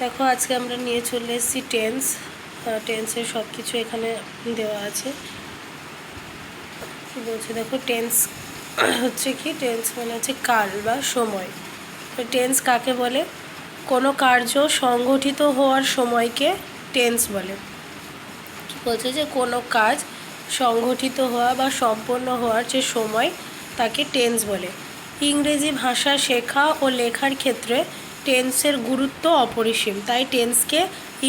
দেখো আজকে আমরা নিয়ে চলে এসেছি টেন্সের সব কিছু এখানে দেওয়া আছে। কী বলছে দেখো, টেন্স হচ্ছে কি, টেন্স মানে হচ্ছে কাল বা সময়। তো টেন্স কাকে বলে? কোনো কার্য সংগঠিত হওয়ার সময়কে টেন্স বলে। কী বলছে যে কোনো কাজ সংগঠিত হওয়া বা সম্পন্ন হওয়ার যে সময় তাকে টেন্স বলে। ইংরেজি ভাষা শেখা ও লেখার ক্ষেত্রে টেন্সের গুরুত্ব অপরিসীম, তাই টেন্সকে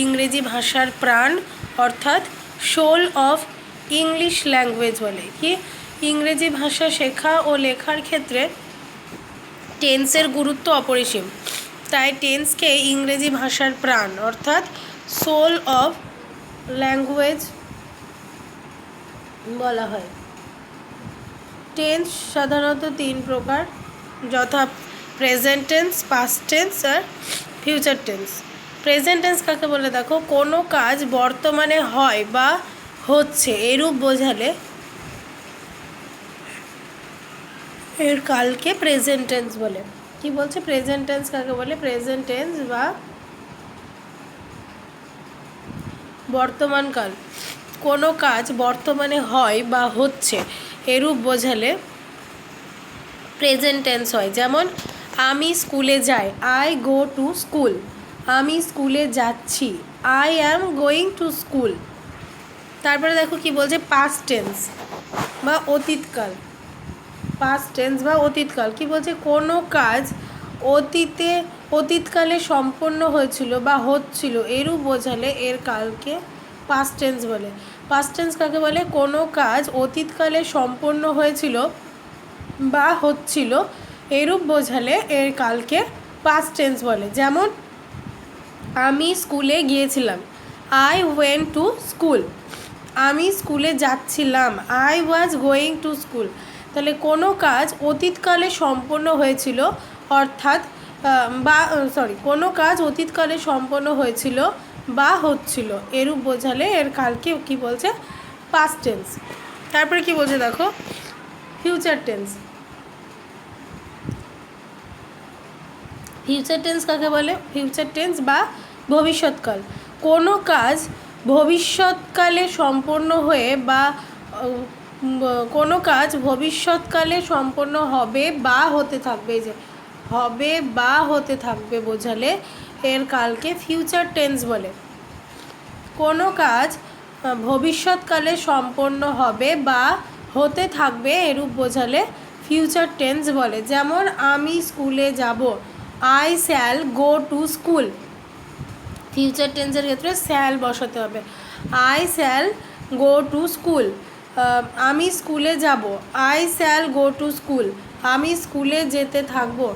ইংরেজি ভাষার প্রাণ অর্থাৎ সোল অফ ইংলিশ ল্যাঙ্গুয়েজ বলে। কি, ইংরেজি ভাষা শেখা ও লেখার ক্ষেত্রে টেন্সের গুরুত্ব অপরিসীম, তাই টেন্সকে ইংরেজি ভাষার প্রাণ অর্থাৎ সোল অফ ল্যাঙ্গুয়েজ বলা হয়। টেন্স সাধারণত তিন প্রকার, যথা প্রেজেন্ট টেন্স, পাস্ট টেন্স আর ফিউচার টেন্স। প্রেজেন্ট টেন্স কাকে বলে দেখো, কোনো কাজ বর্তমানে হয় বা হচ্ছে এরূপ বোঝালে এর কালকে প্রেজেন্ট টেন্স বলে। কি বলছে, প্রেজেন্ট টেন্স কাকে বলে? প্রেজেন্ট টেন্স বা বর্তমানকাল কোনো কাজ বর্তমানে হয় বা হচ্ছে এরূপ বোঝালে প্রেজেন্ট টেন্স হয়। যেমন আমি স্কুলে যাই, আই গো টু স্কুল। আমি স্কুলে যাচ্ছি, I am going to school. তারপরে দেখো কি বলছে, পাস্ট টেন্স বা অতীতকাল। পাস্ট টেন্স বা অতীতকাল কি বলছে, কোনো কাজ অতীতকালে সম্পন্ন হয়েছিল বা হচ্ছিল এরূপ বোঝালে এর কালকে পাস্ট টেন্স বলে। পাস্ট টেন্স কাকে বলে, কোনো কাজ অতীতকালে সম্পন্ন হয়েছিল বা হচ্ছিল এরূপ বোঝালে এর কালকে পাস্ট টেন্স বলে। যেমন আমি স্কুলে গিয়েছিলাম, আই ওয়েন্ট টু স্কুল। আমি স্কুলে যাচ্ছিলাম, I was going to school. তাহলে কোনো কাজ অতীতকালে সম্পন্ন হয়েছিল অর্থাৎ কোনো কাজ অতীতকালে সম্পন্ন হয়েছিল বা হচ্ছিল এরূপ বোঝালে এর কালকে কি বলছে, পাস্ট টেন্স। তারপরে কি বলছে দেখো, ফিউচার টেন্স। ফিউচার টেন্স কাকে বলে? ফিউচার টেন্স বা ভবিষ্যৎকাল। কোনো কাজ ভবিষ্যৎকালে সম্পন্ন হয়ে বা কোনো কাজ ভবিষ্যৎকালে সম্পন্ন হবে বা হতে থাকবে, যে হবে বা হতে থাকবে বোঝালে এর কালকে ফিউচার টেন্স বলে। কোনো কাজ ভবিষ্যৎকালে সম্পন্ন হবে বা হতে থাকবে এরূপ বোঝালে ফিউচার টেন্স বলে। যেমন আমি স্কুলে যাব, I shall go to school. Future টেন্সের ক্ষেত্রে শ্যাল বসাতে হবে, I shall go to school. আমি স্কুলে যাব, I shall go to school. আমি স্কুলে যেতে থাকবো,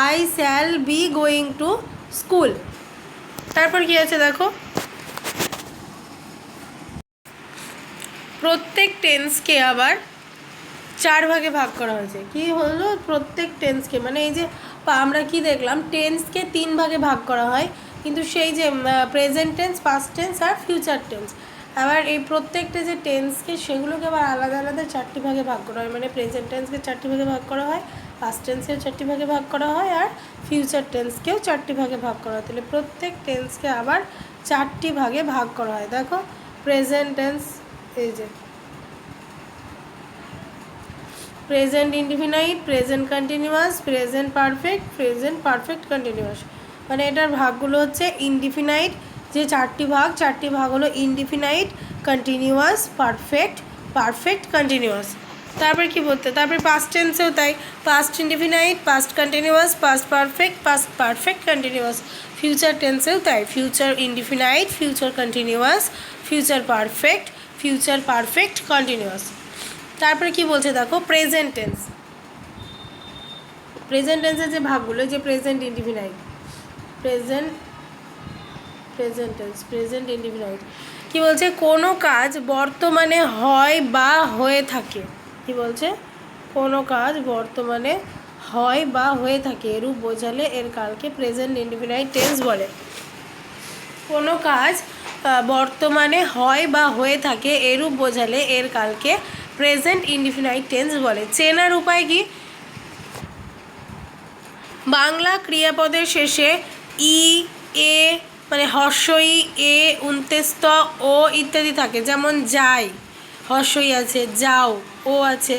I shall be going to school. তারপর কি আছে দেখো, প্রত্যেক টেন্সকে আবার চার ভাগে ভাগ করা হয়েছে। কি হলো, প্রত্যেক টেন্সকে মানে এই যে আমরা কি দেখলাম, টেন্সকে তিন ভাগে ভাগ করা হয়, কিন্তু সেই যে প্রেজেন্ট টেন্স, পাস্ট টেন্স আর ফিউচার টেন্স, আবার এই প্রত্যেকটা যে টেন্সকে সেগুলোকে আবার আলাদা আলাদা চারটি ভাগে ভাগ করা হয়। মানে প্রেজেন্ট টেন্সকে চারটি ভাগে ভাগ করা হয়, পাস্ট টেন্সকেও চারটি ভাগে ভাগ করা হয় আর ফিউচার টেন্সকেও চারটি ভাগে ভাগ করা হয়। তাহলে প্রত্যেক টেন্সকে আবার চারটি ভাগে ভাগ করা হয়। দেখো প্রেজেন্ট টেন্স, এই যে present indefinite, present continuous, present perfect continuous. মানে এটার ভাগগুলো হচ্ছে ইনডিফিনাইট, যে চারটি ভাগ হলো ইনডিফিনাইট, কন্টিনিউয়াস, পারফেক্ট কন্টিনিউয়াস। তারপরে কি বলতে, তারপরে পাস্ট টেন্সেও তাই, past indefinite, past continuous, past perfect continuous. Future টেন্সেও তাই, future indefinite, future continuous, future perfect continuous. তারপরে কি বলছে দেখো, প্রেজেন্ট টেন্সের যে ভাগগুলো, যে প্রেজেন্ট ইনডিফিনাইট, প্রেজেন্ট ইনডিফিনাইট কি বলছে, কোনো কাজ বর্তমানে হয় বা হয়ে থাকে। কি বলছে, কোনো কাজ বর্তমানে হয় বা হয়ে থাকে এরূপ বোঝালে এর কালকে প্রেজেন্ট ইনডিফিনাইট টেন্স বলে। কোনো কাজ বর্তমানে হয় বা হয়ে থাকে এরূপ বোঝালে এর কালকে প্রেজেন্ট ইনডিফিনাইট টেন্স বলে। চেনার উপায় কি, বাংলা ক্রিয়াপদের শেষে ই, এ, মানে হর্ষই এ উন্তেস্ত ও ইত্যাদি থাকে, যেমন যাই হর্ষই আছে, যাও ও আছে,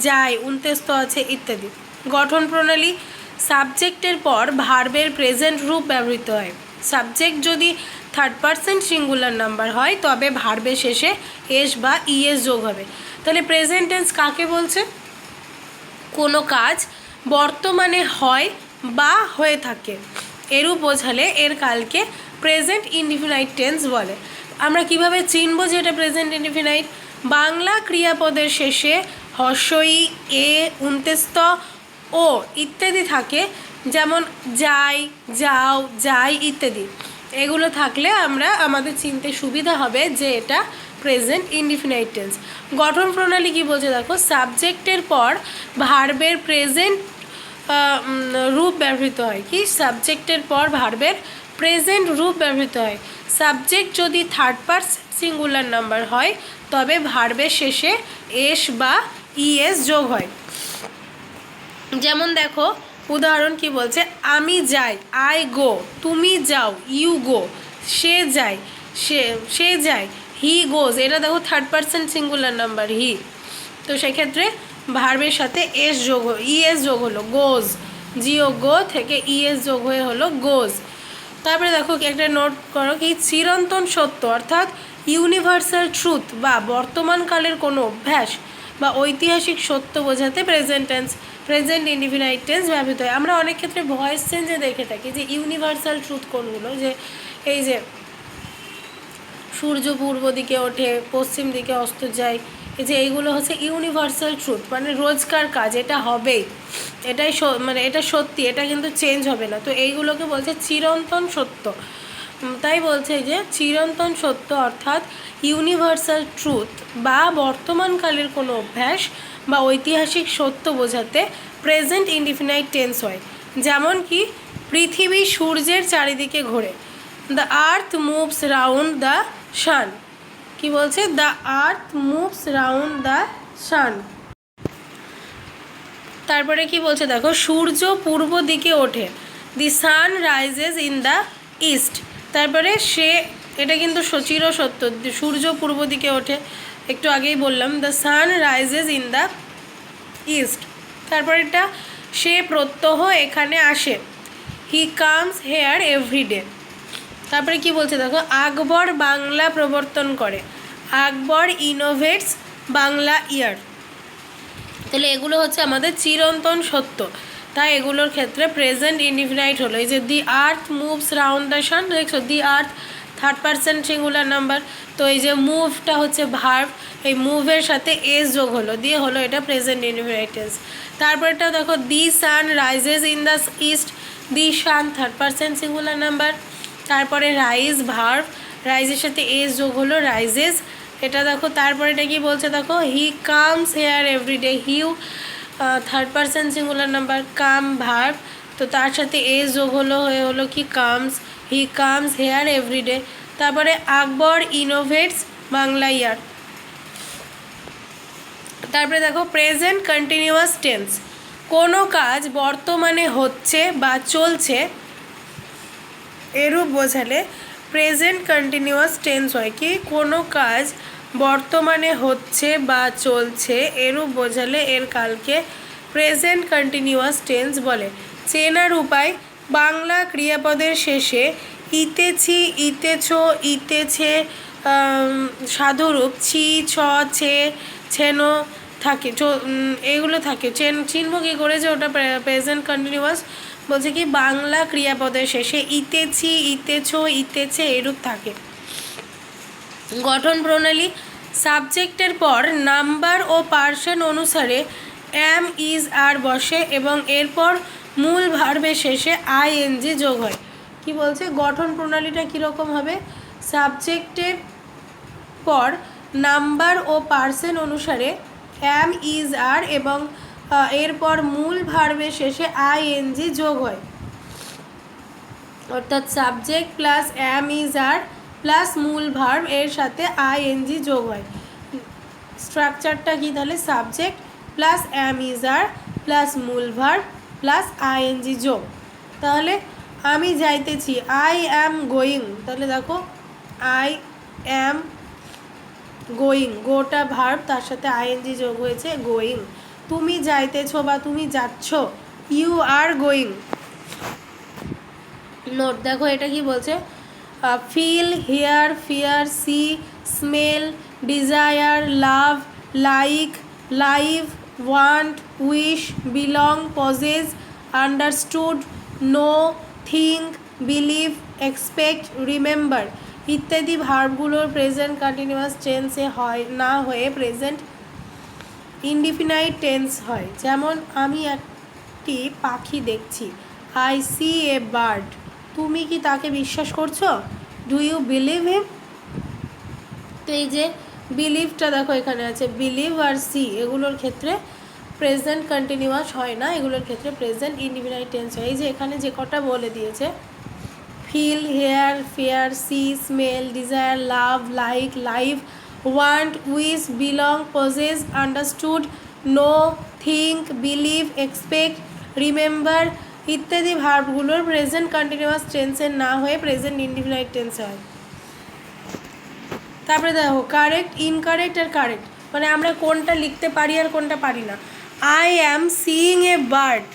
যাই উন্তেস্ত আছে ইত্যাদি। গঠন প্রণালী, সাবজেক্টের পর ভার্বের প্রেজেন্ট রূপ ব্যবহৃত হয়। সাবজেক্ট যদি থার্ড পারসন সিঙ্গুলার নাম্বার হয় তবে ভার্বের শেষে এস বা ইএস যোগ হবে। তাহলে প্রেজেন্ট টেন্স কাকে বলছে? কোনো কাজ বর্তমানে হয় বা হয়ে থাকে এরূপ বোঝালে এর কালকে প্রেজেন্ট ইনডিফিনাইট টেন্স বলে। আমরা কিভাবে চিনব যে এটা প্রেজেন্ট ইনডিফিনাইট? বাংলা ক্রিয়াপদের শেষে হর্ষই এ উন্তেস্ত ও ইত্যাদি থাকে, যেমন যাই, যাও, যাই ইত্যাদি। এগুলো থাকলে আমাদের চিনতে সুবিধা হবে যে এটা প্রেজেন্ট ইনডিফিনাইট টেন্স। গঠন প্রণালী কি বলছে দেখো, সাবজেক্টের পর ভার্বের প্রেজেন্ট রূপ ব্যবহৃত হয়। কি? সাবজেক্টের পর ভার্বের প্রেজেন্ট রূপ ব্যবহৃত হয়। সাবজেক্ট যদি থার্ড পারসন সিঙ্গুলার নাম্বার হয় তবে ভার্বের শেষে এস বা ইএস যোগ হয়। যেমন দেখো উদাহরণ কি বলছে, আমি যাই, আই গো, তুমি যাও, ইউ গো, সে যায়, সে যায়, হি গোজ। এটা দেখো third person singular number he, তো সেক্ষেত্রে ভার্বের সাথে এস যোগ ইএস যোগ হলো, গোজ, জিও গো থেকে ইএস যোগ হয়ে হলো গোজ। তারপরে দেখো একটা নোট করো কি, চিরন্তন সত্য অর্থাৎ ইউনিভার্সাল ট্রুথ বা বর্তমানকালের কোনো অভ্যাস বা ঐতিহাসিক সত্য বোঝাতে present tense present indefinite tense ব্যবহৃত হয়। আমরা অনেক ক্ষেত্রে ভয়েস চেঞ্জে দেখে থাকি যে ইউনিভার্সাল ট্রুথ কোনগুলো, যে এই যে সূর্য পূর্ব দিকে ওঠে, পশ্চিম দিকে অস্ত যায়, এই যে এইগুলো হচ্ছে ইউনিভার্সাল ট্রুথ, মানে রোজকার কাজ, এটা হবেই, এটাই মানে এটা সত্যি, এটা কিন্তু চেঞ্জ হবে না। তো এইগুলোকে বলছে চিরন্তন সত্য। তাই বলছে যে চিরন্তন সত্য অর্থাৎ ইউনিভার্সাল ট্রুথ বা বর্তমানকালের কোনো অভ্যাস বা ঐতিহাসিক সত্য বোঝাতে প্রেজেন্ট ইনডিফিনাইট টেন্স হয়। যেমন কি, পৃথিবী সূর্যের চারিদিকে ঘোরে, the earth moves round the sun. কি বলছে? The earth moves round the sun. তারপরে কি বলছে দেখো, সূর্য পূর্ব দিকে ওঠে, the sun rises in the east. তারপরে এটা কিন্তু চির সত্য, সূর্য পূর্ব দিকে ওঠে, একটু আগেই বললাম, the sun rises in the east. তারপর এটা সে প্রত্যহ এখানে আসে, হি কামস হেয়ার এভরিডে। তারপরে কি বলছে দেখো, আকবর বাংলা প্রবর্তন করে, আকবর ইনোভেটস বাংলা ইয়ার। তাহলে এগুলো হচ্ছে আমাদের চিরন্তন সত্য, তাই এগুলোর ক্ষেত্রে প্রেজেন্ট ইনডিফিনাইট হলো। এই যে the earth moves round the sun, দেখছো the earth third person singular number, তো এই যে মুভটা হচ্ছে ভার্ব, এই মুভের সাথে এস যোগ হলো, দিয়ে হলো এটা প্রেজেন্ট ইনডিফিনাইট টেন্স। তারপরটা দেখো, the sun rises in the east, the sun third person singular number. তারপরে রাইজ ভার্ব, রাইজের সাথে এস যোগ হলো, রাইজেস, এটা দেখো। তারপরে এটা কি বলছে দেখো, he comes here every day, he third person singular number, come verb, তো তার সাথে এস যোগ হলো কি comes, he comes here every day. তারপরে আকবর ইনোভেটস বাংলা ইয়ার। তারপরে দেখো প্রেজেন্ট কন্টিনিউয়াস টেন্স, কোনো কাজ বর্তমানে হচ্ছে বা চলছে এরূপ বোঝালে প্রেজেন্ট কন্টিনিউয়াস টেন্স হয়। কি? কোনো কাজ বর্তমানে হচ্ছে বা চলছে এরূপ বোঝালে এর কালকে প্রেজেন্ট কন্টিনিউয়াস টেন্স বলে। চেনার উপায়, বাংলা ক্রিয়াপদের শেষে ইতেছি, ইতেছো, ইতেছে সাধুরূপ ছি, ছ, ছে, ছেনো থাকে, এগুলো থাকে। চিনব কী করে যে ওটা প্রেজেন্ট কন্টিনিউয়াস? বলছে কি, বাংলা ক্রিয়াপদের শেষে ইতেছি, ইতেছো, ইতেছে এরূপ থাকে। গঠন প্রণালী, সাবজেক্টের পর নাম্বার ও পার্সন অনুসারে এম, ইজ, আর বসে এবং এরপর মূল ভার্বের শেষে আইএনজি যোগ হয়। কি বলছে? গঠন প্রণালীটা কীরকম হবে? সাবজেক্টের পর নাম্বার ও পার্সন অনুসারে এম, ইজ, আর এবং এরপর মূল ভার্বের শেষে আইএনজি যোগ হয়। অর্থাৎ subject plus am, is, are plus মূল ভার্ব এর সাথে আইএনজি যোগ হয়। স্ট্রাকচারটা কি তাহলে? Subject plus am, is, are plus মূল ভার্ব প্লাস আইএনজি যোগ। তাহলে আমি যাইতেছি, আই অ্যাম গোয়িং, তাহলে দেখো আই অ্যাম গোয়িং, গোটা ভার্ব, তার সাথে আইএনজি যোগ হয়েছে গোয়িং। তুমি যাইতেছো বা তুমি যাচ্ছ, ইউ আর গোয়িং। নোট দেখো এটা কি বলছে, feel, hear, fear, see, smell, desire, love, like, live, want, wish, belong, possess, understood, know, think, believe, expect, remember ইত্যাদি ভার্বগুলোর প্রেজেন্ট কন্টিনিউয়াস টেন্সে হয় না হয়ে প্রেজেন্ট ইনডিফিনাইট টেন্স হয়। যেমন আমি একটি পাখি দেখছি, আই সি এ বার্ড। তুমি কি তাকে বিশ্বাস করছো, ডু ইউ বিলিভ হিম। তো এই যে বিলিভটা দেখো এখানে আছে, বিলিভ আর সি এগুলোর ক্ষেত্রে প্রেজেন্ট কন্টিনিউয়াস হয় না, এগুলোর ক্ষেত্রে প্রেজেন্ট ইনডিফিনাইট টেন্স হয়। এই যে এখানে যে কটা বলে দিয়েছে, feel, hear, fear, see, smell, desire, love, like, live, want, wish, belong, possess, understood, know, think, believe, expect, remember ইত্যাদি ভার্বগুলোর প্রেজেন্ট কন্টিনিউয়াস টেন্সের না হয়ে প্রেজেন্ট ইনডিফিনাইট টেন্স হয়। তারপরে দেখো কারেক্ট, ইনকারেক্ট আর কারেক্ট, মানে আমরা কোনটা লিখতে পারি আর কোনটা পারি না। I am seeing a bird,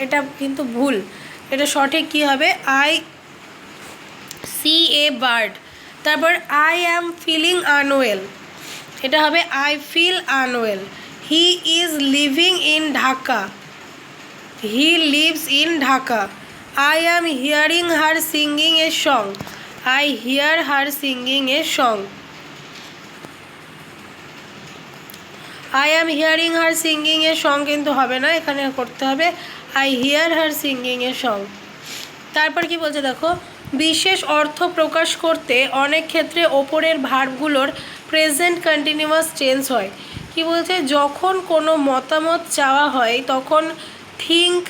এটা কিন্তু ভুল, এটা সঠিক কী হবে, আই সি এ বার্ড। তারপর আই অ্যাম ফিলিং আনওয়েল, এটা হবে I feel unwell. He is living in Dhaka, he lives in Dhaka. I am hearing her singing a song, I hear her singing a song. I am hearing her singing a song কিন্তু হবে না, এখানে করতে হবে I hear her singing a song. তারপর কি বলছে দেখো, বিশেষ অর্থ প্রকাশ করতে অনেক ক্ষেত্রে ওপরের ভার্বগুলোর প্রেজেন্ট কন্টিনিউয়াস টেন্স হয়। কি বলছে, যখন কোনো মতামত চাওয়া হয় তখন থিঙ্ক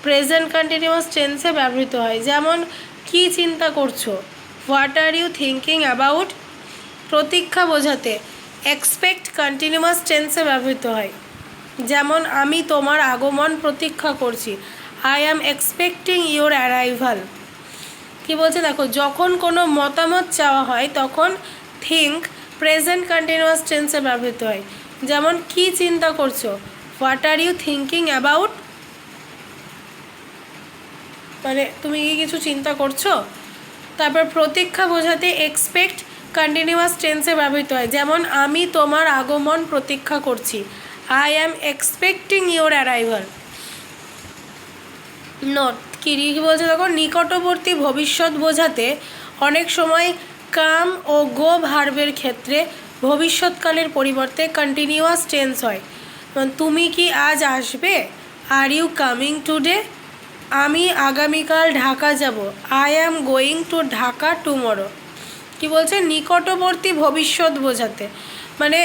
প্রেজেন্ট কন্টিনিউয়াস টেন্সে ব্যবহৃত হয়। যেমন কি চিন্তা করছো, what are you thinking about. প্রতীক্ষা বোঝাতে এক্সপেক্ট কন্টিনিউয়াস টেন্সে ব্যবহৃত হয়। যেমন আমি তোমার আগমন প্রতীক্ষা করছি, I am expecting your arrival. কি বলছে দেখো, যখন কোনো মতামত চাওয়া হয় তখন থিঙ্ক প্রেজেন্ট কন্টিনিউয়াস টেন্সে ব্যবহৃত হয়। যেমন কি চিন্তা করছো, what are you thinking about, মানে তুমি কি কিছু চিন্তা করছো। তারপর প্রতীক্ষা বোঝাতে এক্সপেক্ট কন্টিনিউয়াস টেন্সে ব্যবহৃত হয়। যেমন আমি তোমার আগমন প্রতীক্ষা করছি, I am expecting your arrival. Note কি বলছে দেখো, নিকটবর্তী ভবিষ্যৎ বোঝাতে অনেক সময় কাম ও গো ভার্বের ক্ষেত্রে ভবিষ্যৎকালের পরিবর্তে কন্টিনিউয়াস টেন্স হয়। তুমি কি আজ আসবে, আর ইউ কামিং টুডে। আমি আগামীকাল ঢাকা যাব, I am going to Dhaka tomorrow. কি বলছে, নিকটবর্তী ভবিষ্যৎ বোঝাতে, মানে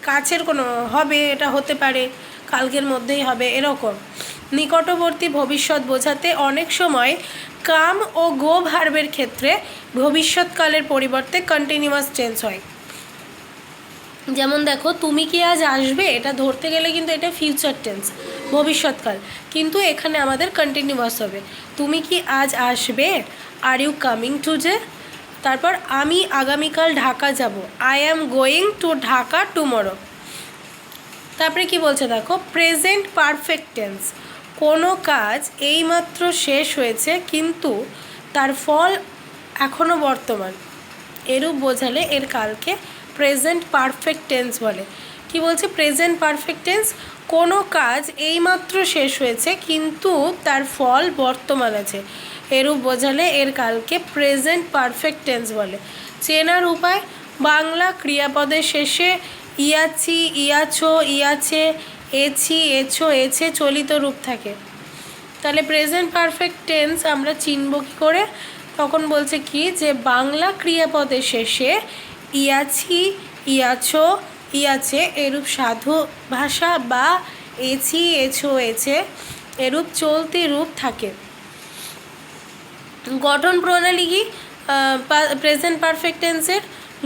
কাছের কোনো হবে, এটা হতে পারে কালকের মধ্যেই হবে এরকম। নিকটবর্তী ভবিষ্যৎ বোঝাতে অনেক সময় কাম ও গো ভার্বের ক্ষেত্রে ভবিষ্যৎকালের পরিবর্তে কন্টিনিউয়াস টেন্স হয়। যেমন দেখো তুমি কি আজ আসবে, এটা ধরতে গেলে কিন্তু এটা ফিউচার টেন্স, ভবিষ্যৎকাল, কিন্তু এখানে আমাদের কন্টিনিউয়াস হবে। তুমি কি আজ আসবে, আর ইউ কামিং টুডে। তারপর আমি আগামীকাল ঢাকা যাব, I am going to Dhaka tomorrow. তারপরে কি বলছে দেখো, প্রেজেন্ট পারফেক্ট টেন্স, কোনো কাজ এইমাত্র শেষ হয়েছে কিন্তু তার ফল এখনও বর্তমান, এরূপ বোঝালে এর কালকে প্রেজেন্ট পারফেক্ট টেন্স বলে। কি বলছে, প্রেজেন্ট পারফেক্ট টেন্স, কোনো কাজ এইমাত্র শেষ হয়েছে কিন্তু তার ফল বর্তমান আছে, এরূপ বোঝালে এর কালকে প্রেজেন্ট পারফেক্ট টেন্স বলে। চেনার উপায়, বাংলা ক্রিয়াপদের শেষে ইয়াছি, ইয়াছো, ইয়াছে, এছি, এছো, এছে চলিত রূপ থাকে। তাহলে প্রেজেন্ট পারফেক্ট টেন্স আমরা চিনব কী করে, তখন বলছে কি যে বাংলা ক্রিয়াপদের শেষে ইয়াছি, ইয়াছো, ইয়াছে এরূপ সাধু ভাষা বা এছি, এছো, এছে এরূপ চলতি রূপ থাকে। গঠন প্রণালী কি প্রেজেন্ট পারফেক্ট টেন্সের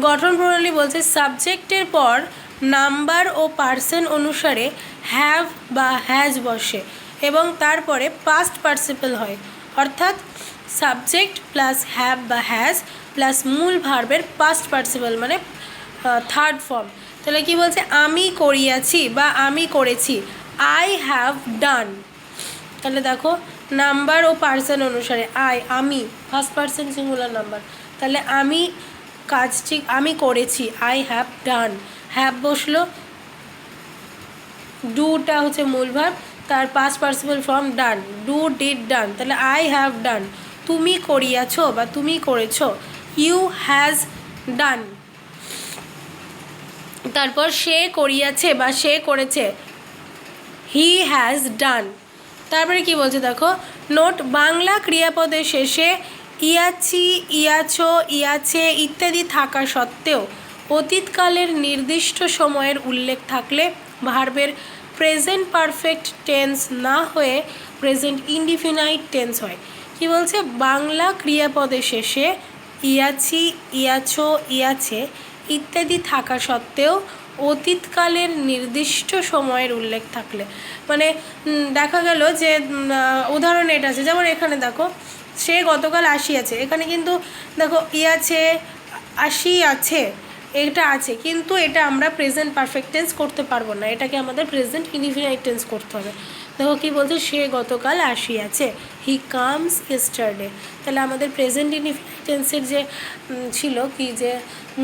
গঠন প্রণালী বলছে, সাবজেক্টের পর নাম্বার ও পার্সন অনুসারে হ্যাভ বা হ্যাজ বসে এবং তারপরে পাস্ট পার্টিসিপল হয়। অর্থাৎ সাবজেক্ট প্লাস হ্যাভ বা হ্যাজ প্লাস মূল ভার্বের পাস্ট পার্টিসিপল মানে থার্ড ফর্ম। তাহলে কি বলছে, আমি করিয়াছি বা আমি করেছি, আই হ্যাভ ডান। তাহলে দেখো নাম্বার ও পার্সন অনুসারে আমি ফার্স্ট পার্সন সিঙ্গুলার নাম্বার, তাহলে আমি কাজটি আমি করেছি, আই হ্যাভ ডান, হ্যাভ বসলো, ডুটা হচ্ছে মূল ভার্ব, তার past participle form done, do did ডান, তাহলে আই হ্যাভ ডান। তুমি করিয়াছো বা তুমি করেছো, ইউ হ্যাজ ডান। তারপর সে করিয়াছে বা সে করেছে, হি হ্যাজ ডান। তারপরে কি বলছে দেখো, নোট, বাংলা ক্রিয়াপদের শেষে ইয়াছি, ইয়াছো, ইয়াছে ইত্যাদি থাকা সত্ত্বেও অতীতকালের নির্দিষ্ট সময়ের উল্লেখ থাকলে ভার্বের প্রেজেন্ট পারফেক্ট টেন্স না হয়ে প্রেজেন্ট ইনডিফিনাইট টেন্স হয়। কি বলছে, বাংলা ক্রিয়াপদের শেষে ইয়াছি, ইয়াছো, ইয়াছে ইত্যাদি থাকা সত্ত্বেও অতীতকালের নির্দিষ্ট সময়ের উল্লেখ থাকলে, মানে দেখা গেল যে উদাহরণ এটা আছে, যেমন এখানে দেখো সে গতকাল আসিয়াছে, এখানে কিন্তু দেখো ইয়াছে, আসিয়াছে এটা আছে, কিন্তু এটা আমরা প্রেজেন্ট পারফেক্ট টেন্স করতে পারবো না, এটাকে আমাদের প্রেজেন্ট ইনডিফিনাইট টেন্স করতে হবে। দেখো কী বলছে, সে গতকাল আসিয়াছে, হি কামস ইয়েস্টারডে। তাহলে আমাদের প্রেজেন্ট ইনডিফিনাইট টেন্সের যে ছিল কি, যে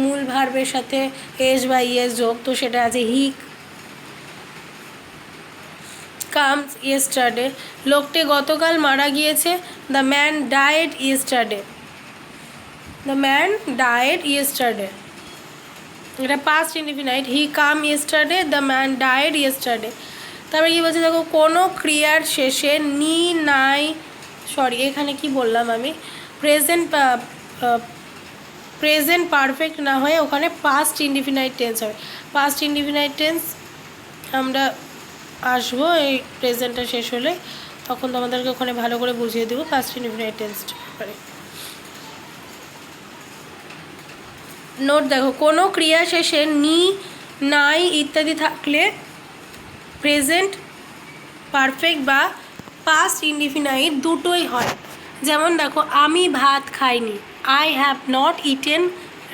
মূল ভার্বের সাথে এস বা ইয়েস যোগ, তো সেটা আছে হি কামস ইয়েস্টারডে। লোকটি গতকাল মারা গিয়েছে, the man died yesterday, the man died yesterday, এটা past indefinite, he come yesterday, the man died yesterday. তারপরে কী বলছে দেখো, কোনো ক্রিয়ার শেষে এখানে কি বললাম আমি, প্রেজেন্ট পারফেক্ট না হয়ে ওখানে পাস্ট ইনডিফিনাইট টেন্স হবে। পাস্ট ইনডিফিনাইট টেন্স আমরা আসবো এই প্রেজেন্টটা শেষ হলে, তখন তোমাদেরকে ওখানে ভালো করে বুঝিয়ে দেবো পাস্ট ইনডিফিনাইট টেন্সটা ব্যাপারে। নোট দেখো, কোনো ক্রিয়া শেষে নাই ইত্যাদি থাকলে প্রেজেন্ট পারফেক্ট বা পাস্ট ইনডিফিনাইট দুটোই হয়। যেমন দেখো, আমি ভাত খাইনি, I have not eaten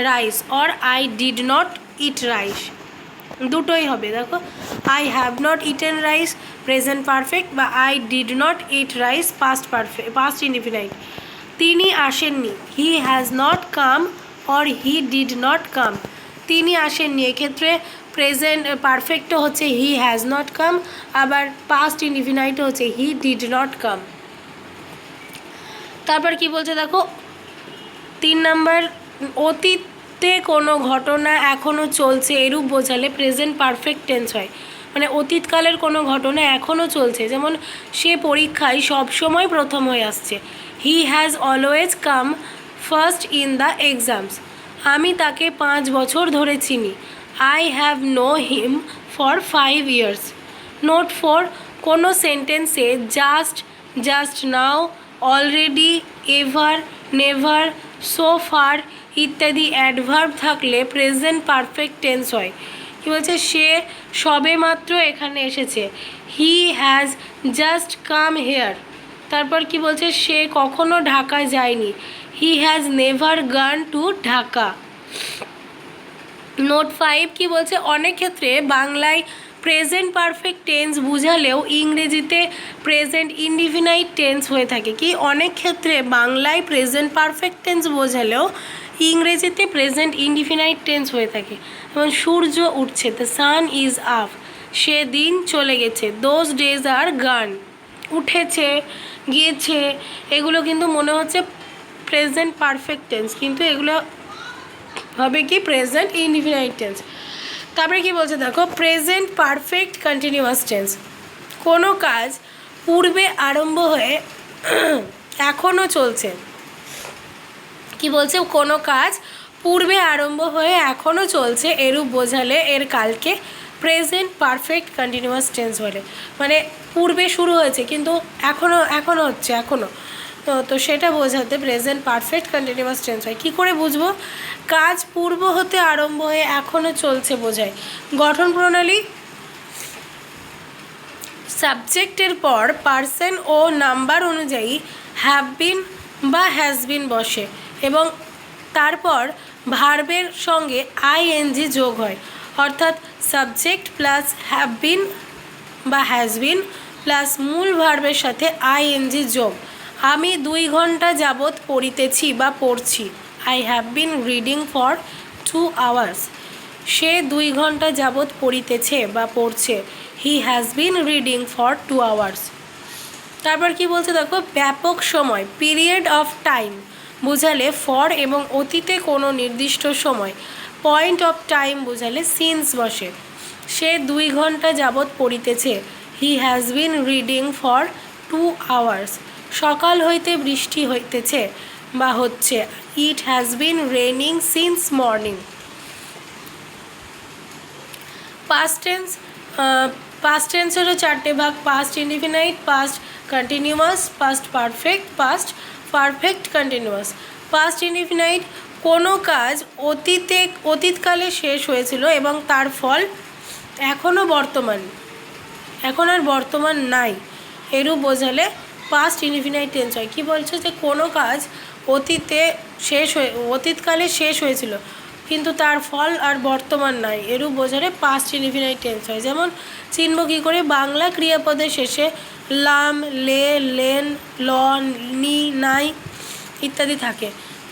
rice, or I did not eat rice, দুটোই হবে। দেখো, I have not eaten rice present perfect বা I did not eat rice past indefinite. তিনি আসেননি, he has not come or he did not come, তিনি আসেননি, এক্ষেত্রে present পারফেক্টও হচ্ছে হি হ্যাজ নট কাম, আবার পাস্ট ইনডিফিনাইটও হচ্ছে হি ডিড নট কাম। তারপর কি বলছে দেখো, 3 নাম্বার, অতীতে কোনো ঘটনা এখনও চলছে এরূপ বোঝালে প্রেজেন্ট পারফেক্ট টেন্স হয়। মানে অতীতকালের কোনো ঘটনা এখনও চলছে, যেমন সে পরীক্ষায় সবসময় প্রথম হয়ে আসছে, he has always come first in the exams, আমি তাকে 5 বছর ধরে চিনি, I have know him for 5 years. Note 4, কোনো সেন্টেন্সে just now, already, ever, never, so far ইত্যাদি অ্যাডভার্ব থাকলে প্রেজেন্ট পারফেক্ট টেন্স হয়। কী বলছে, সে সবে মাত্র এখানে এসেছে, he has just come here. তারপর কি বলছে, সে কখনো ঢাকা যায়নি, he has never gone to Dhaka. Note 5 কি বলছে, অনেক ক্ষেত্রে বাংলায় প্রেজেন্ট পারফেক্ট টেন্স বুঝালেও ইংরেজিতে প্রেজেন্ট ইনডিফিনাইট টেন্স হয়ে থাকে। কি, অনেক ক্ষেত্রে বাংলায় প্রেজেন্ট পারফেক্ট টেন্স বোঝালেও ইংরেজিতে প্রেজেন্ট ইনডিফিনাইট টেন্স হয়ে থাকে। যেমন সূর্য উঠছে, দ্য সান ইজ আপ, সে দিন চলে গেছে, দোজ ডেজ আর গান। উঠেছে, গিয়েছে, এগুলো কিন্তু মনে হচ্ছে প্রেজেন্ট পারফেক্ট টেন্স, কিন্তু এগুলো হবে কি প্রেজেন্ট ইনডিফিনাইট টেন্স। তারপরে কি বলছে দেখো, প্রেজেন্ট পারফেক্ট কন্টিনিউয়াস টেন্স, কোনো কাজ পূর্বে আরম্ভ হয়ে এখনও চলছে। কি বলছে, কোনো কাজ পূর্বে আরম্ভ হয়ে এখনও চলছে এরূপ বোঝালে এর কালকে প্রেজেন্ট পারফেক্ট কন্টিনিউয়াস টেন্স বলে। মানে পূর্বে শুরু হয়েছে কিন্তু এখনও হচ্ছে, তো সেটা বোঝাতে প্রেজেন্ট পারফেক্ট কন্টিনিউয়াস টেন্স হয়। কী করে বুঝবো, কাজ পূর্ব হতে আরম্ভ হয়ে এখনও চলছে বোঝায়। গঠন প্রণালী, সাবজেক্টের পর পার্সন ও নাম্বার অনুযায়ী হ্যাভ বিন বা হ্যাজ বিন বসে এবং তারপর ভার্বের সঙ্গে আইএনজি যোগ হয়, অর্থাৎ সাবজেক্ট প্লাস হ্যাভ বিন বা হ্যাজ বিন প্লাস মূল ভার্বের সাথে আইএনজি যোগ। আমি 2 ঘন্টা যাবৎ পড়িতেছি বা পড়ছি। I have been reading for 2 hours. সে 2 ঘন্টা যাবৎ পড়িতেছে বা পড়ছে। He has been reading for 2 hours. তারপর কি বলছে দেখো, ব্যাপক সময় পিরিয়ড অফ টাইম বোঝালে ফর এবং অতীতে কোনো নির্দিষ্ট সময়। পয়েন্ট অফ টাইম বোঝালে সিন্স বসে। সে 2 ঘন্টা যাবৎ পড়িতেছে। He has been reading for 2 hours. সকাল হইতে বৃষ্টি হইতেছে বা হচ্ছে। It has been raining since morning. Past tense, past টেন্সেরও 4টে ভাগ, past indefinite, past continuous, past perfect, past perfect continuous. Past indefinite কোনো কাজ অতীতকালে শেষ হয়েছিল এবং তার ফল এখনও বর্তমান, এখন আর বর্তমান নাই, এরূপ বোঝালে পাস্ট ইনডিফিনাইট টেন্স হয়। কী বলছে যে কোনো কাজ অতীতকালে শেষ হয়েছিল কিন্তু তার ফল আর বর্তমান নাই, এরূপ বোঝালে পাস্ট ইনডিফিনাইট টেন্স হয়। যেমন চিনব কী করে, বাংলা ক্রিয়াপদের শেষে লাম, লে, লেন, ল, নি, নাই ইত্যাদি থাকে।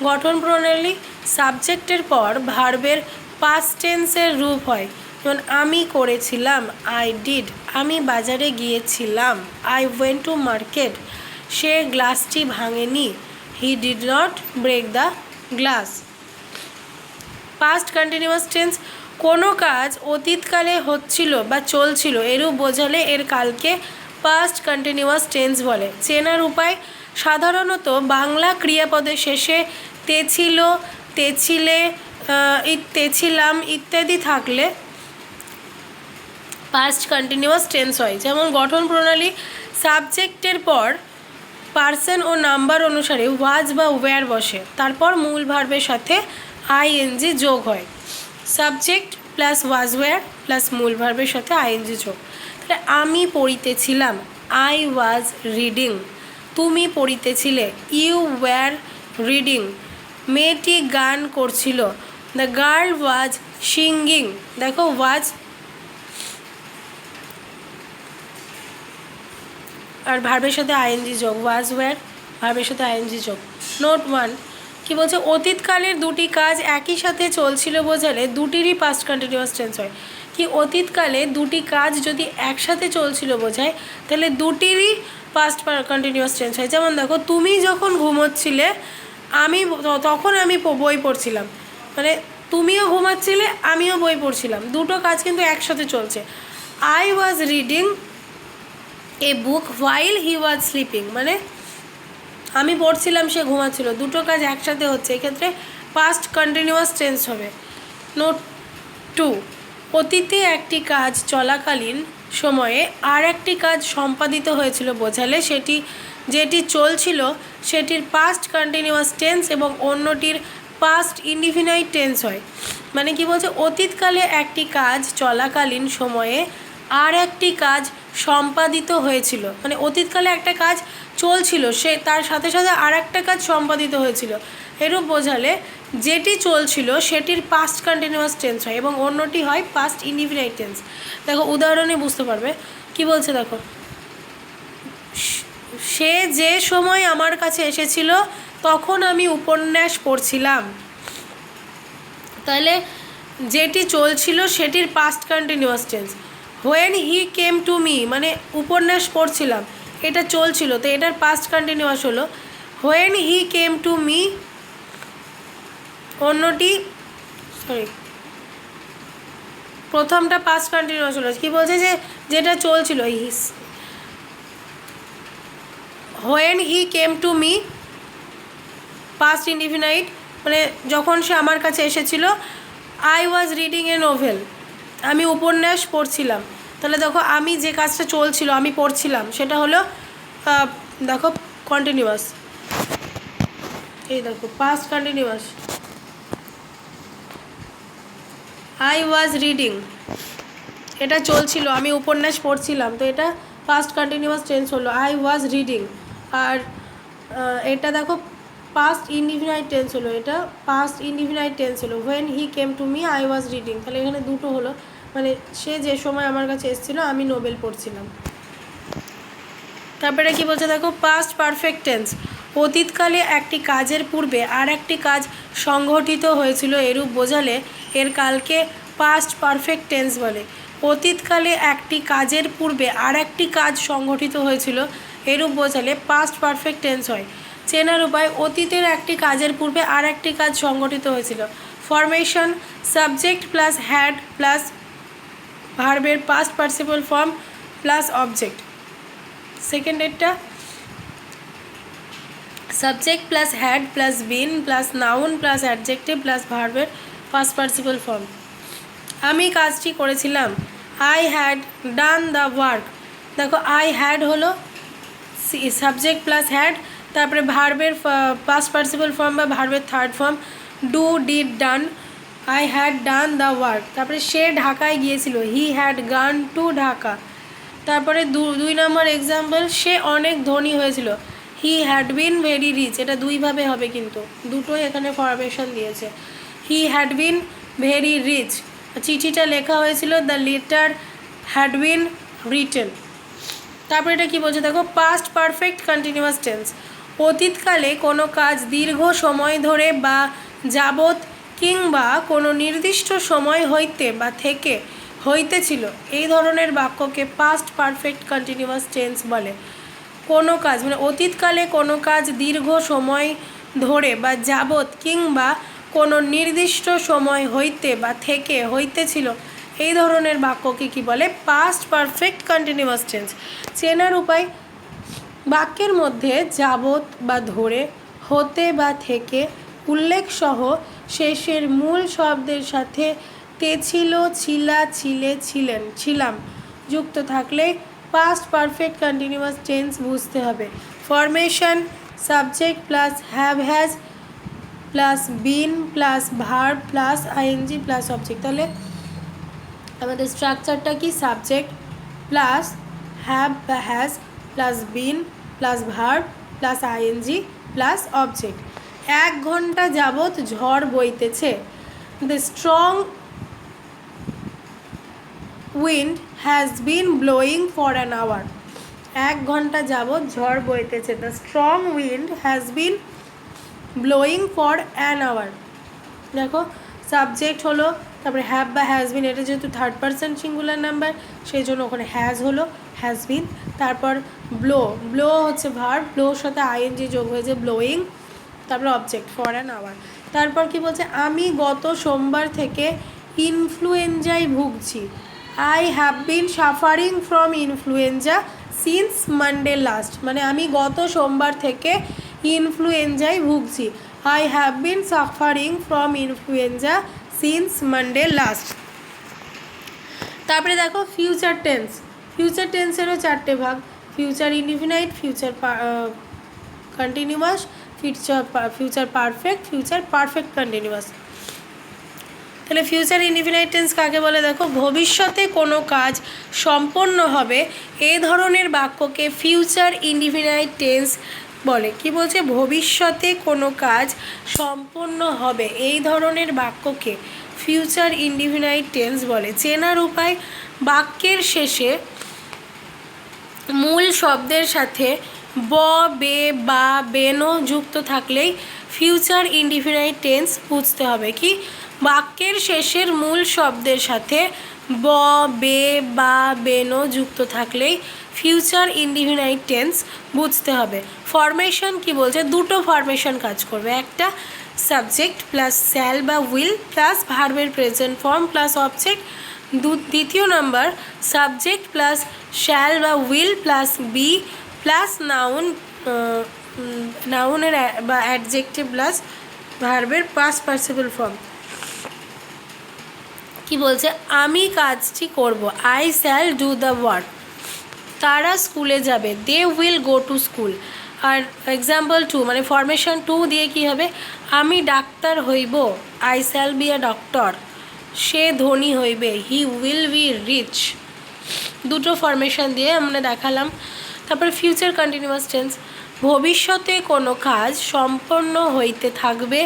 গঠন প্রণালী সাবজেক্টের পর ভার্বের পাস্ট টেন্সের রূপ হয়। যেমন আমি করেছিলাম, আই ডিড। আমি বাজারে গিয়েছিলাম, আই ওয়েন্ট টু মার্কেট। সে গ্লাসটি ভাঙেনি, he did not break the glass. Past continuous tense কোনো কাজ অতীতকালে হচ্ছিল বা চলছিল, এরূপ বোঝালে এর কালকে পাস্ট কন্টিনিউয়াস টেন্স বলে। চেনার উপায়, সাধারণত বাংলা ক্রিয়াপদের শেষে তেছিল, তেছিলে, তেছিলাম ইত্যাদি থাকলে পাস্ট কন্টিনিউয়াস টেন্স হয়। যেমন গঠন প্রণালী সাবজেক্টের পর পার্সন ও নাম্বার অনুসারে ওয়াজ বা ওয়্যার বসে, তারপর মূল ভার্বের সাথে আইএনজি যোগ হয়। Subject plus was wire plus মূল ভার্বের সাথে আইএনজি যোগ। তাহলে আমি পড়িতেছিলাম, আই ওয়াজ রিডিং। তুমি পড়িতেছিলে, ইউ ওয়্যার রিডিং। মেয়েটি গান করছিল, দ্য গার্ল ওয়াজ সিঙ্গিং। দেখো ওয়াজ আর ভার্বের সাথে আইএনজি যোগ, ওয়াজ ওয়্যার ভার্বের সাথে আইএনজি যোগ। নোট 1 কি বলছে, অতীতকালের দুটি কাজ একই সাথে চলছিল বোঝালে দুটিরই পাস্ট কন্টিনিউয়াস টেন্স হয়। কি অতীতকালে দুটি কাজ যদি একসাথে চলছিল বোঝায় তাহলে দুটিরই পাস্ট কন্টিনিউয়াস টেন্স হয়। যেমন দেখো, তুমি যখন ঘুমোচ্ছিলে তখন আমি বই পড়ছিলাম, মানে তুমিও ঘুমাচ্ছিলে আমিও বই পড়ছিলাম, দুটো কাজ কিন্তু একসাথে চলছে। I was reading a book while he was sleeping, মানে আমি পড়ছিলাম সে ঘুমাচ্ছিল, দুটো কাজ একসাথে হচ্ছে, এক্ষেত্রে পাস্ট কন্টিনিউয়াস টেন্স হবে। নোট 2 অতীতে একটি কাজ চলাকালীন সময়ে আর একটি কাজ সম্পাদিত হয়েছিল বোঝালে যেটি চলছিল সেটির পাস্ট কন্টিনিউয়াস টেন্স এবং অন্যটির পাস্ট ইনডিফিনাইট টেন্স হয়। মানে কি বলছে, অতীতকালে একটি কাজ চলাকালীন সময়ে আর একটি কাজ সম্পাদিত হয়েছিল, মানে অতীতকালে একটা কাজ চলছিল, সে তার সাথে সাথে আর একটা কাজ সম্পাদিত হয়েছিল, এরূপ বোঝালে যেটি চলছিল সেটির পাস্ট কন্টিনিউয়াস টেন্স হয় এবং অন্যটি হয় পাস্ট ইনডিফিনাইট টেন্স। দেখো উদাহরণে বুঝতে পারবে কি বলছে। দেখো, সে যে সময় আমার কাছে এসেছিল তখন আমি উপন্যাস পড়ছিলাম। তাহলে যেটি চলছিল সেটির past continuous tense. When he came to me, মানে উপন্যাস পড়ছিলাম, এটা চলছিল, তো এটার পাস্ট কন্টিনিউয়াস হলো when he came to me. অন্যটি প্রথমটা পাস্ট কন্টিনিউয়াস হলো, কি বলছে যে যেটা চলছিল, when he came to me past indefinite, মানে যখন সে আমার কাছে এসেছিল। I was reading a novel, আমি উপন্যাস পড়ছিলাম। তাহলে দেখো আমি যে কাজটা চলছিল আমি পড়ছিলাম সেটা হলো দেখো কন্টিনিউয়াস, এই দেখো past continuous. I was reading, এটা চলছিল, আমি উপন্যাস পড়ছিলাম, তো এটা পাস্ট কন্টিনিউয়াস টেন্স হলো আই ওয়াজ রিডিং। আর এটা দেখো পাস্ট ইনডিফিনাইট টেন্স হলো, এটা পাস্ট ইনডিফিনাইট টেন্স হলো। When he came to me I was reading, তাহলে এখানে দুটো হলো, মানে সে যে সময় আমার কাছে এসেছিলো আমি নোবেল পড়ছিলাম। তারপরে কি বলছে দেখো, পাস্ট পারফেক্ট টেন্স, অতীতকালে একটি কাজের পূর্বে আর একটি কাজ সংঘটিত হয়েছিল এরূপ বোঝালে এর কালকে পাস্ট পারফেক্ট টেন্স বলে। অতীতকালে একটি কাজের পূর্বে আর একটি কাজ সংঘটিত হয়েছিল এরূপ বোঝালে পাস্ট পারফেক্ট টেন্স হয়। চেনার উপায়, অতীতের একটি কাজের পূর্বে আর একটি কাজ সংঘটিত হয়েছিল। Formation, subject plus had plus ভার্বের past participle form plus object. সেকেন্ডেরটা subject plus had plus been plus noun plus adjective plus ভার্বের পাস্ট পার্টিসিপল ফর্ম। আমি কাজটি করেছিলাম, I had done the work. দেখো আই হ্যাড হলো সাবজেক্ট প্লাস হ্যাড, তারপরে ভার্বের পাস্ট পার্টিসিপল ফর্ম বা ভার্বের third form do did done, I had done the work. তারপরে সে ঢাকায় গিয়েছিল, he had gone to Dhaka. তারপরে 2 নম্বর এক্সাম্পল, সে অনেক ধনী হয়েছিল, he had been very rich. এটা দুইভাবে হবে কিন্তু দুটোই এখানে ফরমেশন দিয়েছে। He had been very rich, চিঠিটা লেখা হয়েছিল, the letter had been written. তারপরে এটা কী বলছে দেখো, পাস্ট পারফেক্ট কন্টিনিউয়াস টেন্স, অতীতকালে কোনো কাজ দীর্ঘ সময় ধরে বা যাবৎ কিংবা কোনো নির্দিষ্ট সময় হইতে বা থেকে হইতেছিল এই ধরনের বাক্যকে পাস্ট পারফেক্ট কন্টিনিউয়াস টেন্স বলে। কোনো কাজ মানে অতীতকালে কোনো কাজ দীর্ঘ সময় ধরে বা যাবৎ কিংবা কোনো নির্দিষ্ট সময় হইতে বা থেকে হইতেছিল এই ধরনের বাক্যকে কি বলে, পাস্ট পারফেক্ট কন্টিনিউয়াস টেন্স। চেনার উপায়, বাক্যের মধ্যে যাবৎ বা ধরে, হতে বা থেকে উল্লেখ সহ শেষের মূল শব্দের সাথে তে ছিল, ছিলা, ছিলে, ছিলেন, ছিলাম যুক্ত থাকলে পাস্ট পারফেক্ট কন্টিনিউয়াস টেন্স বুঝতে হবে। Formation, subject plus have has plus been plus verb plus ING plus object. তাহলে আমাদের স্ট্রাকচারটা কি, সাবজেক্ট প্লাস হ্যাভ বা has plus been plus verb plus ING plus object. 1 ঘন্টা যাবৎ ঝড় বইতেছে, the strong wind has been blowing for an hour. 1 ঘন্টা যাবৎ ঝড় বইতেছে, the strong wind has been blowing for an hour. দেখো সাবজেক্ট হলো, তারপরে হ্যাভ বা হ্যাজ বিন, এটা যেহেতু থার্ড পারসন সিঙ্গুলার নাম্বার সেই জন্য ওখানে হ্যাজ হলো, হ্যাজ বিন। তারপর ব্লো, ব্লো হচ্ছে ভার্ব, ব্লোর সাথে আইএনজি যোগ হয়েছে ব্লোয়িং, তারপর অবজেক্ট ফর অ্যান আওয়ার। তারপর কি বলছে, আমি গত সোমবার থেকে ইনফ্লুয়েঞ্জায় ভুগছি, I have been suffering from influenza since Monday last. মানে আমি গত সোমবার থেকে ইনফ্লুয়েঞ্জায় ভুগছি, I have been suffering from influenza since Monday last. তারপরে দেখো ফিউচার টেন্স, ফিউচার টেন্সেরও 4টে ভাগ, future indefinite, future continuous, future perfect, future perfect continuous. তাহলে ফিউচার ইনডিফিনাইট টেন্স কাকে বলে দেখো, ভবিষ্যতে কোনো কাজ সম্পন্ন হবে এই ধরনের বাক্যকে ফিউচার ইনডিফিনাইট টেন্স বলে। কি বলছে, ভবিষ্যতে কোনো কাজ সম্পন্ন হবে এই ধরনের বাক্যকে ফিউচার ইনডিফিনাইট টেন্স বলে। চেনার উপায়, বাক্যের শেষে মূল শব্দের সাথে ব, বে, বা, বেনো যুক্ত থাকলেই ফিউচার ইনডিফিনাইট টেন্স বুঝতে হবে। কি, বাক্যের শেষের মূল শব্দের সাথে ব, বে, বা, বেনো যুক্ত থাকলেই ফিউচার ইনডিফিনাইট টেন্স বুঝতে হবে। ফরমেশন কি বলছে, দুটো ফরমেশন কাজ করবে, একটা সাবজেক্ট প্লাস শ্যাল বা উইল প্লাস ভার্বের প্রেজেন্ট ফর্ম প্লাস অবজেক্ট, দ্বিতীয় নাম্বার সাবজেক্ট প্লাস শ্যাল বা will plus be plus noun, নাউনের বা অ্যাডজেক্টিভ প্লাস ভার্বের পাস্ট পার্টিসিপল ফর্ম। কি বলছে, আমি কাজটি করব, I shall do the work. তারা স্কুলে যাবে, they will go to school. আর এক্সাম্পল 2 মানে ফরমেশন 2 দিয়ে কি হবে, আমি ডাক্তার হইব, I shall be a doctor. সে ধনী হইবে, হি উইল বি রিচ। দুটো ফরমেশন দিয়ে আমরা দেখালাম। তারপরে ফিউচার কন্টিনিউয়াস টেন্স, ভবিষ্যতে কোনো কাজ সম্পন্ন হইতে থাকবে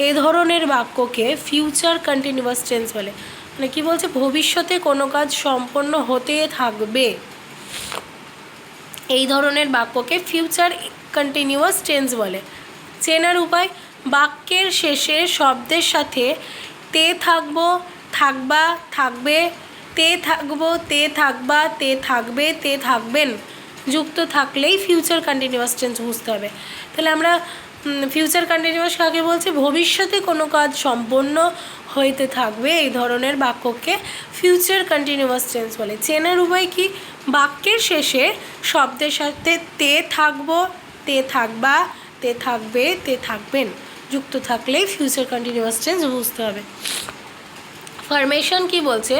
এ ধরনের বাক্যকে ফিউচার কন্টিনিউয়াস টেন্স বলে। মানে কি বলছে, ভবিষ্যতে কোনো কাজ সম্পন্ন হতে থাকবে এই ধরনের বাক্যকে ফিউচার কন্টিনিউয়াস টেন্স বলে। চেনার উপায়, বাক্যের শেষে শব্দের সাথে তে থাকবো, থাকবা, থাকবে, তে থাকবো, তে থাকবা, তে থাকবে, তে থাকবেন যুক্ত থাকলেই ফিউচার কন্টিনিউয়াস টেন্স বুঝতে হবে। তাহলে আমরা ফিউচার কন্টিনিউয়াস কাকে বলছি, ভবিষ্যতে কোনো কাজ সম্পন্ন হইতে থাকবে এই ধরনের বাক্যকে ফিউচার কন্টিনিউয়াস টেন্স বলে। চেনার উপায় কি, বাক্যের শেষে শব্দের সাথে তে থাকবো, তে থাকবা, তে থাকবে, তে থাকবেন যুক্ত থাকলেই ফিউচার কন্টিনিউয়াস টেন্স বুঝতে হবে। ফরমেশন কি বলছে,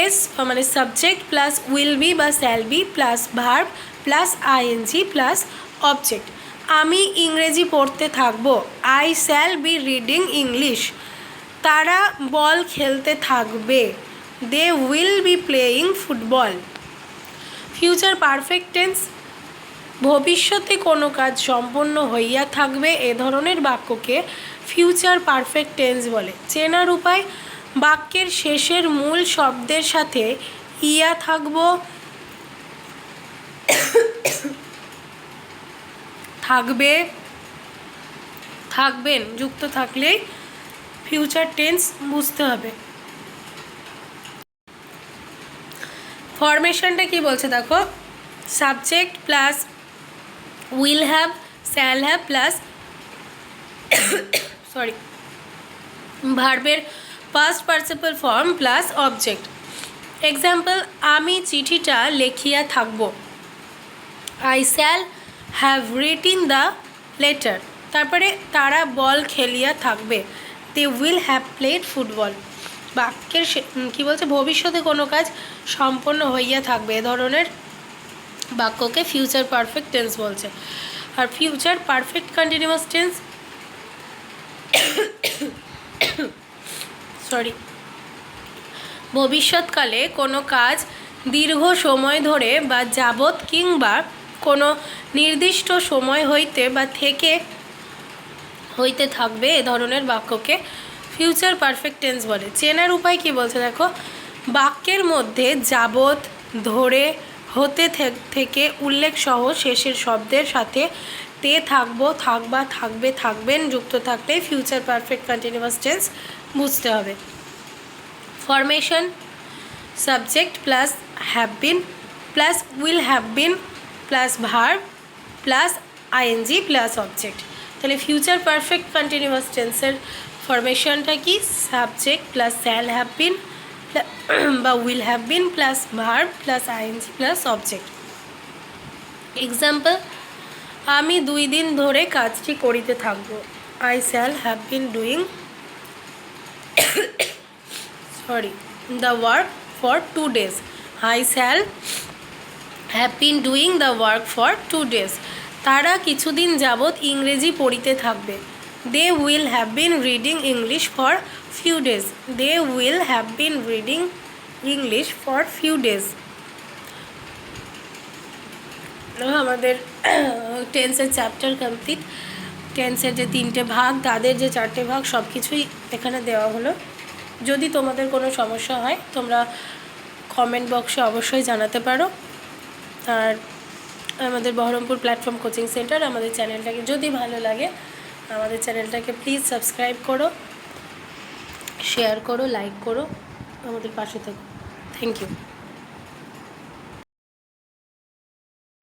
এস মানে সাবজেক্ট প্লাস উইল বি বা shall be plus verb plus ING plus object. আমি ইংরেজি পড়তে থাকবো, I shall be reading English. তারা বল খেলতে থাকবে, they will be playing football. Future perfect tense, ভবিষ্যতে কোনো কাজ সম্পন্ন হইয়া থাকবে এ ধরনের বাক্যকে ফিউচার পারফেক্ট টেন্স বলে। চেনার উপায়, বাক্যের শেষের মূল শব্দের সাথে ইয়া থাকবো, থাকবে, থাকবেন যুক্ত থাকলেই ফিউচার টেন্স বুঝতে হবে। ফরমেশনটা কি বলছে দেখো, subject plus will have, shall have plus ভার্বের past participle form plus object. Example, আমি চিঠিটা লেখিয়া থাকব, I shall have written the letter. তারপরে তারা বল খেলিয়া থাকবে, they will have played football. বাক্যের কী বলছে, ভবিষ্যতে কোনো কাজ সম্পন্ন হইয়া থাকবে এ ধরনের বাক্যকে ফিউচার পারফেক্ট টেন্স বলছে। আর ফিউচার পারফেক্ট কন্টিনিউয়াস টেন্স ভবিষ্যৎকালে কোনো কাজ দীর্ঘ সময় ধরে বা যাবৎ কিংবা কোনো নির্দিষ্ট সময় হইতে বা থেকে হইতে থাকবে এ ধরনের বাক্যকে ফিউচার পারফেক্ট টেন্স বলে। চেনার উপায় কি বলছে দেখো, বাক্যের মধ্যে যাবৎ, ধরে, হতে থেকে উল্লেখ সহ শেষের শব্দের সাথে তে থাকবো, থাকবা, থাকবে, থাকবেন যুক্ত থাকলে ফিউচার পারফেক্ট কন্টিনিউয়াস টেন্স বুঝতে হবে। Formation, subject plus have been plus will have been plus verb plus ING plus object. তাহলে ফিউচার পারফেক্ট কন্টিনিউয়াস টেন্সের ফরমেশনটা কি, subject plus shall have been বা will have been plus verb plus ING plus object. Example, আমি 2 দিন ধরে কাজটি করিতে থাকব, I shall have been doing the work for 2 days. I shall have been doing the work for 2 days. তারা কিছুদিন যাবৎ ইংরেজি পড়িতে থাকবে, they will have been reading English for few days. They will have been reading English for few days. আমাদের টেন্সের chapter complete. টেন্সের যে 3টে ভাগ, তাদের যে 4টে ভাগ, সব কিছুই এখানে দেওয়া হলো। যদি তোমাদের কোনো সমস্যা হয় তোমরা কমেন্ট বক্সে অবশ্যই জানাতে পারো। আর আমাদের বহরমপুর প্ল্যাটফর্ম কোচিং সেন্টার আমাদের চ্যানেলটাকে যদি ভালো লাগে আমাদের চ্যানেলটাকে প্লিজ সাবস্ক্রাইব করো, শেয়ার করো, লাইক করো, আমাদের পাশে থাকো। Thank you.